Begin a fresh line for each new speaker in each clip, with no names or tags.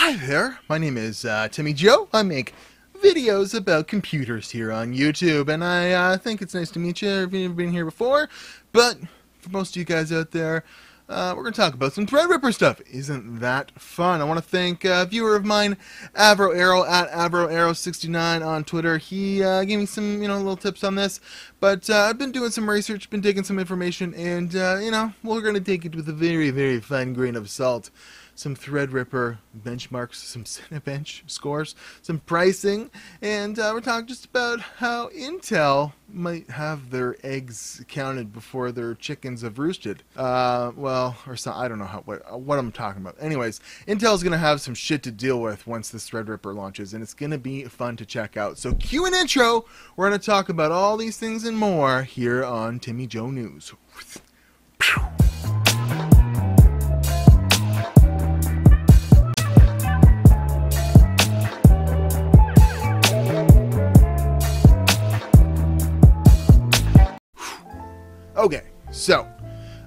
Hi there, my name is Timmy Joe. I make videos about computers here on YouTube, and I think it's nice to meet you if you've been here before. But for most of you guys out there, we're going to talk about some ThreadRipper stuff. Isn't that fun? I want to thank a viewer of mine, AvroArrow, at AvroArrow69 on Twitter. He gave me some, little tips on this. But I've been doing some research, been digging some information, and, we're going to take it with a very, very fine grain of salt. Some ThreadRipper benchmarks, some Cinebench scores, some pricing, and we're talking just about how Intel might have their eggs counted before their chickens have roosted. I don't know what I'm talking about. Anyways, Intel's going to have some shit to deal with once this ThreadRipper launches, and it's going to be fun to check out. So cue an intro. We're going to talk about all these things and more here on Timmy Joe News. Okay, so,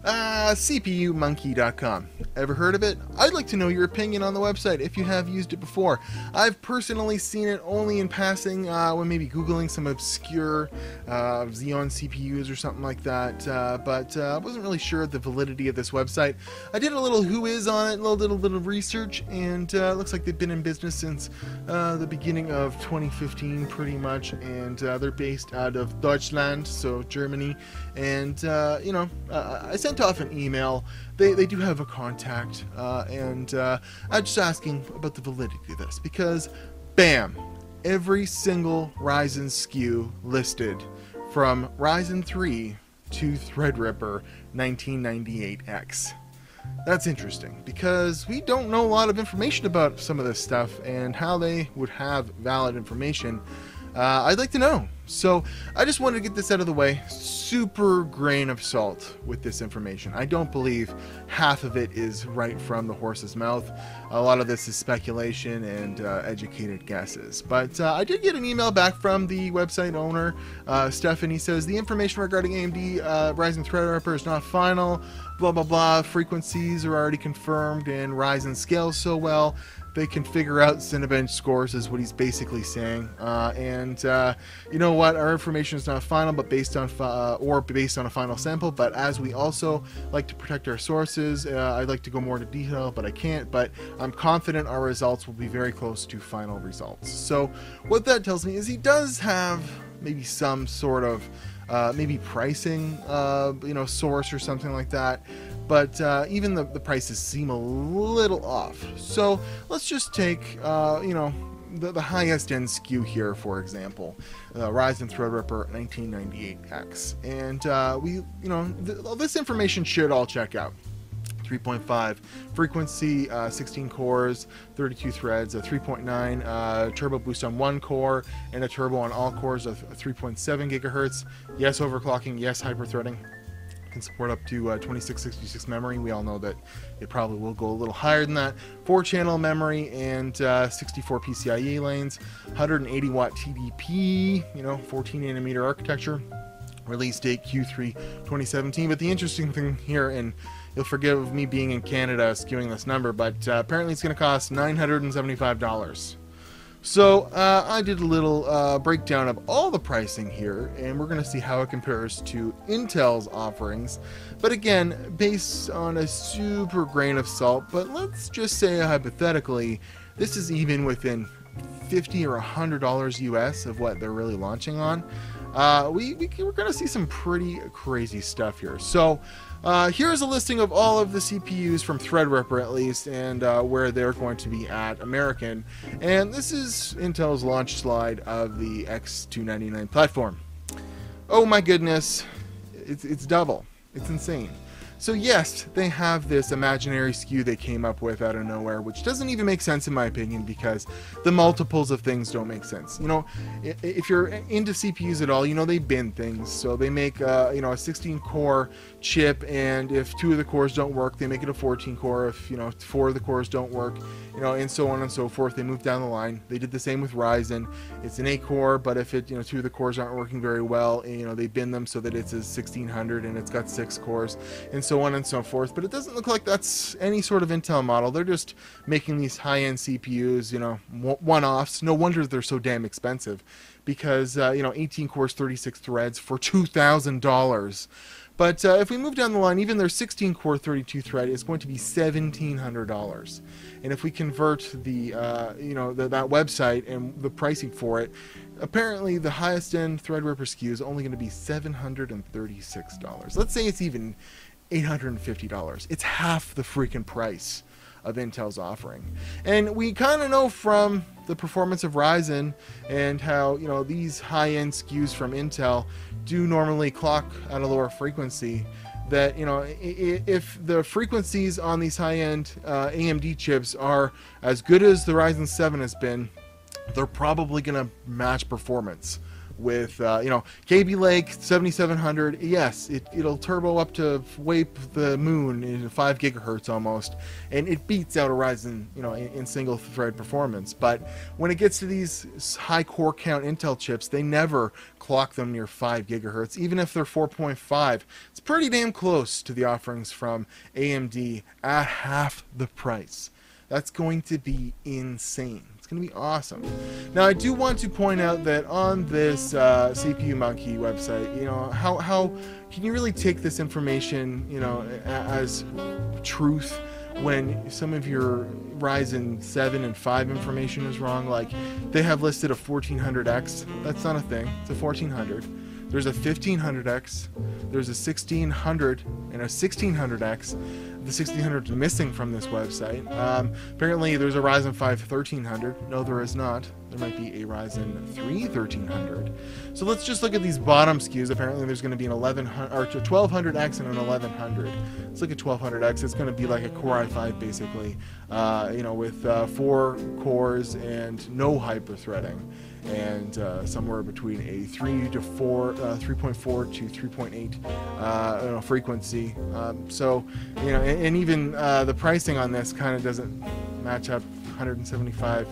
CPUmonkey.com. Ever heard of it? I'd like to know your opinion on the website if you have used it before. I've personally seen it only in passing when maybe Googling some obscure Xeon CPUs or something like that, but I wasn't really sure of the validity of this website. I did a little who-is on it, a little bit of research, and it looks like they've been in business since the beginning of 2015 pretty much, and they're based out of Deutschland, so Germany, and I sent off an email. They do have a contact, and I'm just asking about the validity of this, because bam, every single Ryzen SKU listed from Ryzen 3 to ThreadRipper 1998X. That's interesting, because we don't know a lot of information about some of this stuff and how they would have valid information. I'd like to know. So I just wanted to get this out of the way. Super grain of salt with this information. I don't believe half of it is right from the horse's mouth. A lot of this is speculation and educated guesses. But I did get an email back from the website owner, Stephanie. Says the information regarding AMD Ryzen ThreadRipper is not final. Blah blah blah. Frequencies are already confirmed, and Ryzen scales so well they can figure out Cinebench scores, is what he's basically saying. You know what? Our information is not final, but based on a final sample. But as we also like to protect our sources, I'd like to go more into detail, but I can't. But I'm confident our results will be very close to final results. So what that tells me is he does have maybe some sort of maybe pricing, source or something like that. But even the prices seem a little off. So let's just take, the highest end SKU here, for example, Ryzen ThreadRipper 1998X. And this information should all check out. 3.5 frequency, 16 cores, 32 threads, a 3.9 turbo boost on one core, and a turbo on all cores of 3.7 gigahertz. Yes, overclocking. Yes, hyperthreading. Can support up to 2666 memory. We all know that it probably will go a little higher than that. 4-channel memory and 64 PCIe lanes, 180 watt TDP, 14 nanometer architecture. Release date Q3 2017. But the interesting thing here, and you'll forgive me being in Canada skewing this number, but apparently it's going to cost $975. So I did a little breakdown of all the pricing here, and we're going to see how it compares to Intel's offerings. But again, based on a super grain of salt, but let's just say hypothetically, this is even within $50 or $100 US of what they're really launching on. We're going to see some pretty crazy stuff here. So here's a listing of all of the CPUs from ThreadRipper, at least, and where they're going to be at American. And this is Intel's launch slide of the X299 platform. Oh my goodness, it's double. It's insane. So yes, they have this imaginary SKU they came up with out of nowhere, which doesn't even make sense in my opinion, because the multiples of things don't make sense. If you're into CPUs at all, they bin things. So they make a 16-core chip, and if 2 of the cores don't work, they make it a 14-core. If 4 of the cores don't work, and so on and so forth, they move down the line. They did the same with Ryzen. It's an 8-core, but if 2 of the cores aren't working very well, they bin them so that it's a 1600 and it's got 6 cores, and so on and so forth. But it doesn't look like that's any sort of Intel model. They're just making these high-end CPUs, you know, one-offs. No wonder they're so damn expensive, because you know, 18 cores, 36 threads for $2,000. But if we move down the line, even their 16-core 32-thread is going to be $1,700. And if we convert the, you know, that website and the pricing for it, apparently the highest-end ThreadRipper SKU is only going to be $736. Let's say it's even $850. It's half the freaking price of Intel's offering. And we kind of know from the performance of Ryzen and how, you know, these high-end SKUs from Intel do normally clock at a lower frequency, that, you know, if the frequencies on these high-end AMD chips are as good as the Ryzen 7 has been, they're probably going to match performance with, you know, KB Lake 7700. Yes, it'll turbo up to wape the moon in 5 gigahertz almost, and it beats out a Ryzen, you know, in single thread performance. But when it gets to these high core count Intel chips, they never clock them near 5 gigahertz, even if they're 4.5. It's pretty damn close to the offerings from AMD at half the price. That's going to be insane. It's going to be awesome. Now, I do want to point out that on this CPU Monkey website, you know, how can you really take this information, you know, as truth when some of your Ryzen 7 and 5 information is wrong? Like, they have listed a 1400X. That's not a thing. It's a 1400. There's a 1500X. There's a 1600 and a 1600X. The 1600 is missing from this website. Apparently, there's a Ryzen 5 1300. No, there is not. There might be a Ryzen 3 1300. So let's just look at these bottom SKUs. Apparently, there's going to be an 1100 or 1200X and an 1100. Let's look at 1200X. It's going to be like a Core i5 basically, you know, with 4 cores and no hyper-threading, and somewhere between a 3.4 to 3.8 you know, frequency. So, you know, and even the pricing on this kind of doesn't match up. 175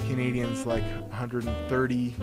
Canadians, like 130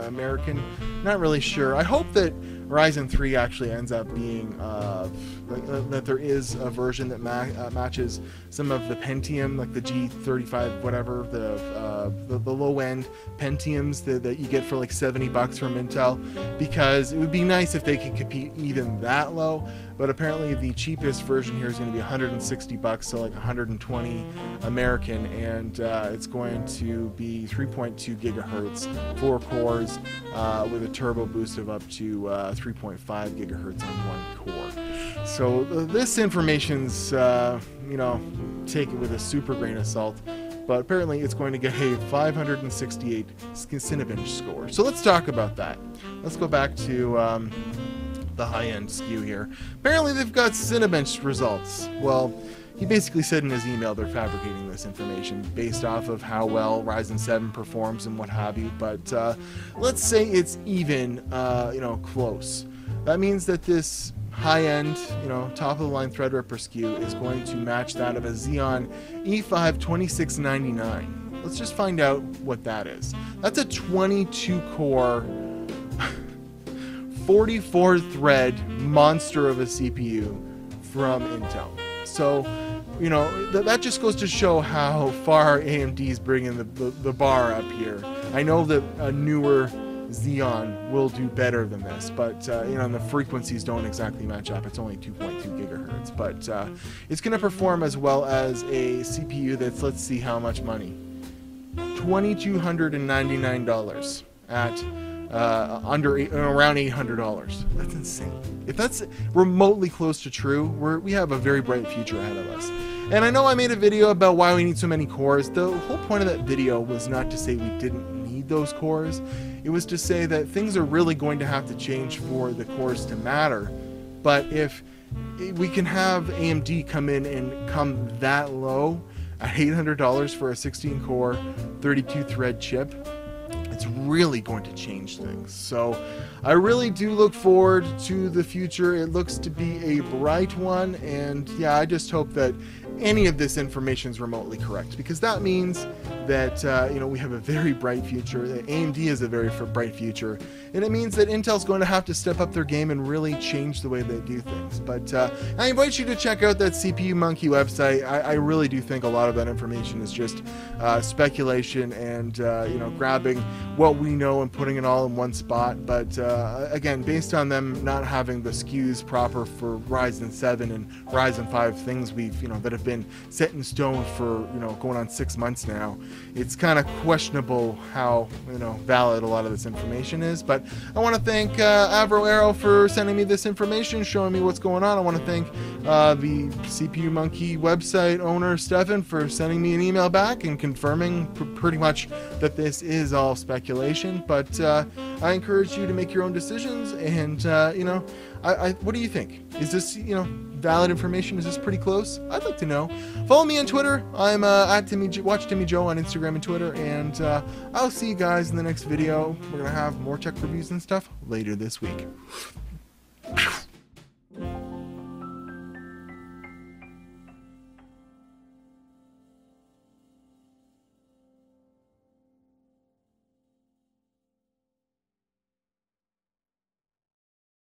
American. Not really sure. I hope that Ryzen 3 actually ends up being that there is a version that matches some of the Pentium, like the G35 whatever, the low end Pentiums that you get for like $70 from Intel, because it would be nice if they could compete even that low. But apparently the cheapest version here is going to be $160, so like 120 American, and it's going to be 3.2 gigahertz, 4 cores, with a turbo boost of up to 3.5 gigahertz on one core. So this information's, you know, take it with a super grain of salt. But apparently it's going to get a 568 Cinebench score. So let's talk about that. Let's go back to the high-end SKU here. Apparently they've got Cinebench results. Well, he basically said in his email they're fabricating this information based off of how well Ryzen 7 performs and what have you. But let's say it's even, you know, close. That means that this high-end, you know, top-of-the-line ThreadRipper SKU is going to match that of a Xeon E5 2699. Let's just find out what that is. That's a 22-core, 44-thread monster of a CPU from Intel. So, you know, that just goes to show how far AMD is bringing the bar up here. I know that a newer Xeon will do better than this, but you know, and the frequencies don't exactly match up. It's only 2.2 gigahertz, but it's going to perform as well as a CPU that's, let's see how much money, $2,299 at around $800. That's insane. If that's remotely close to true, we have a very bright future ahead of us. And I know I made a video about why we need so many cores. The whole point of that video was not to say we didn't need those cores. It was to say that things are really going to have to change for the cores to matter. But if we can have AMD come in and come that low at $800 for a 16-core, 32-thread chip, it's really going to change things. So I really do look forward to the future. It looks to be a bright one, and yeah, I just hope that any of this information is remotely correct, because that means that we have a very bright future, that AMD has a very bright future, and it means that Intel's going to have to step up their game and really change the way they do things. But I invite you to check out that CPU Monkey website. I really do think a lot of that information is just speculation and grabbing what we know and putting it all in one spot. But again, based on them not having the SKUs proper for Ryzen 7 and Ryzen 5, things we've that have been set in stone for going on 6 months now, it's kind of questionable how valid a lot of this information is. But I want to thank Avro Arrow for sending me this information, showing me what's going on. I want to thank the CPU Monkey website owner Stefan for sending me an email back and confirming pretty much that this is all speculation. But I encourage you to make your own decisions, and what do you think? Is this valid information? Is this pretty close? I'd like to know. Follow me on Twitter. I'm at Watch Timmy Joe on Instagram and Twitter, and I'll see you guys in the next video. We're gonna have more tech reviews and stuff later this week.